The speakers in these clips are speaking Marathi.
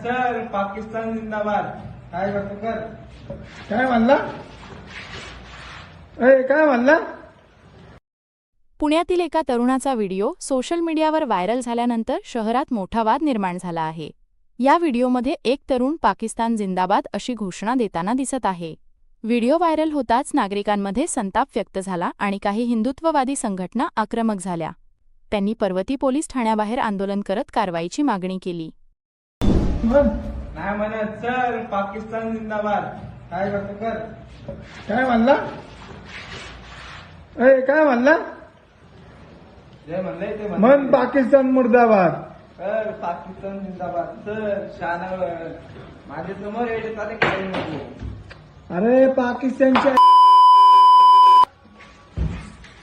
चल पाकिस्तान जिंदाबाद. काय करतो कर. काय म्हणला? काय म्हणला? पुण्यातील एका तरुणाचा व्हिडिओ सोशल मीडियावर व्हायरल झाल्यानंतर शहरात मोठा वाद निर्माण झाला आहे. या व्हिडिओमध्ये एक तरुण पाकिस्तान जिंदाबाद अशी घोषणा देताना दिसत आहे. व्हिडिओ व्हायरल होताच नागरिकांमध्ये संताप व्यक्त झाला आणि काही हिंदुत्ववादी संघटना आक्रमक झाल्या. त्यांनी पर्वती पोलीस ठाण्याबाहेर आंदोलन करत कारवाईची मागणी केली. नाही म्हणत चल पाकिस्तान जिंदाबाद. काय करतो कर. काय म्हणला? काय म्हणला? जे म्हणलंय ते मन पाकिस्तान मुर्दाबाद. चल पाकिस्तान जिंदाबाद. चल शान माझ्या समोर येते चाले काही नको. अरे पाकिस्तानच्या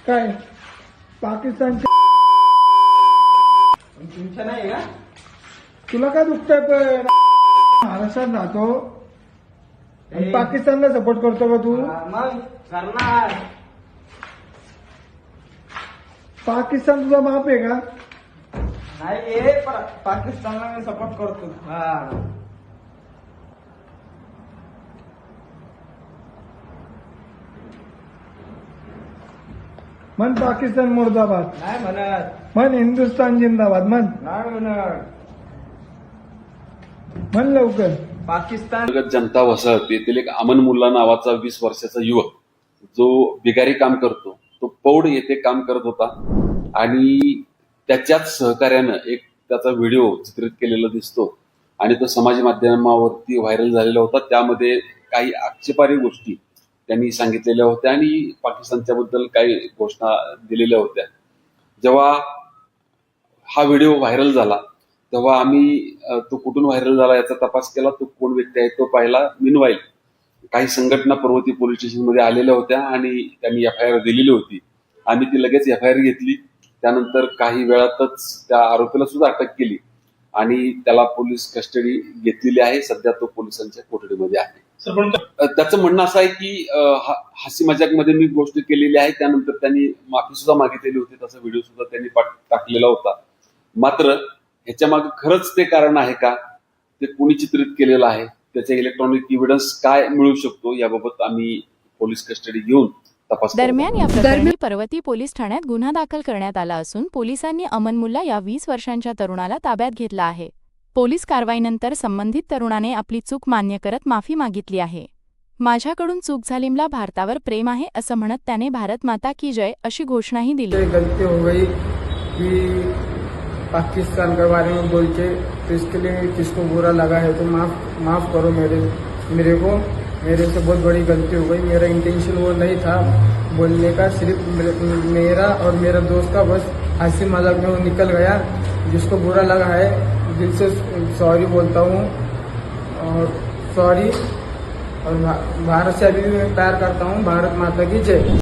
काय पाकिस्तानच्या तुमच्या नाही का? तुला काय दुखतंय? पण महाराष्ट्रात राहतो आणि पाकिस्तानला सपोर्ट करतो का तू? मग करणार. पाकिस्तान तुझा बाप आहे का? नाही हे पाकिस्तानला मी सपोर्ट करतो. मन पाकिस्तान मुर्दाबाद. नाही म्हणत. मन हिंदुस्तान जिंदाबाद. नाही म्हणत. मन लवकर. पाकिस्तान जनता वसाहत येथील एक अमन मुल्ला नावाचा 20 वर्षाचा युवक जो बिगारी काम करतो, तो पौड येथे काम करत होता आणि त्याच्याच सहकार्यानं एक त्याचा व्हिडिओ चित्रित केलेला दिसतो आणि तो समाज माध्यमावरती व्हायरल झालेला होता. त्यामध्ये काही आक्षेपार्ह गोष्टी त्यांनी सांगितलेल्या होत्या आणि पाकिस्तानच्या बद्दल काही घोषणा दिलेल्या होत्या. जेव्हा हा व्हिडिओ व्हायरल झाला तेव्हा आम्ही तो कुठून व्हायरल झाला याचा तपास केला. तो कोण व्यक्ती आहे तो पाहिला. मीनवाईल काही संघटना पर्वती पोलीस स्टेशनमध्ये आलेल्या होत्या आणि त्यांनी FIR दिलेली होती. आम्ही ती लगेच FIR घेतली. त्यानंतर काही वेळातच त्या आरोपीला सुद्धा अटक केली आणि त्याला पोलीस कस्टडी घेतलेली आहे. सध्या तो पोलिसांच्या कोठडीमध्ये आहे. त्याचं म्हणणं असं आहे की हसी मजाकमध्ये मी गोष्ट केलेली आहे. त्यानंतर त्यांनी माफी सुद्धा मागितलेली होती. त्याचा व्हिडिओ सुद्धा त्यांनी टाकलेला होता. मात्र ह्याच्या मागे खरंच ते कारण आहे का, ते कोणी चित्रित केलेलं आहे, त्याचा इलेक्ट्रॉनिक एव्हिडन्स काय मिळू शकतो याबाबत आम्ही पोलीस कस्टडी घेऊन तपास करू. दरम्यान या प्रकरणी पर्वती पोलीस ठाण्यात गुन्हा दाखल करण्यात आला असून पोलिसांनी अमन मुल्ला या 20 वर्षांच्या तरुणाला ताब्यात घेतला आहे. पोलीस कारवाईनंतर संबंधित तरुणाने आपली चूक मान्य करत माफी मागितली आहे. माझ्याकडून चूक झाली, मला भारतावर प्रेम आहे असं म्हणत त्याने भारत माता की जय अशी घोषणाही दिली. गलती हो गई कि पाकिस्तान के बारे में बोलते, तो इसके लिए किसको बुरा लगा है तो माफ करो मेरे को. मेरे से बहुत बड़ी गलती हो गई. मेरा इंटेंशन वो नहीं था बोलने का, सिर्फ मेरा और मेरा दोस्त का बस हंसी मजाक में वो निकल गया. जिसको बुरा लगा है दिल से सॉरी बोलता हूँ और सॉरी. और भारत से अभी भी मैं प्यार करता हूँ. भारत माता की जय.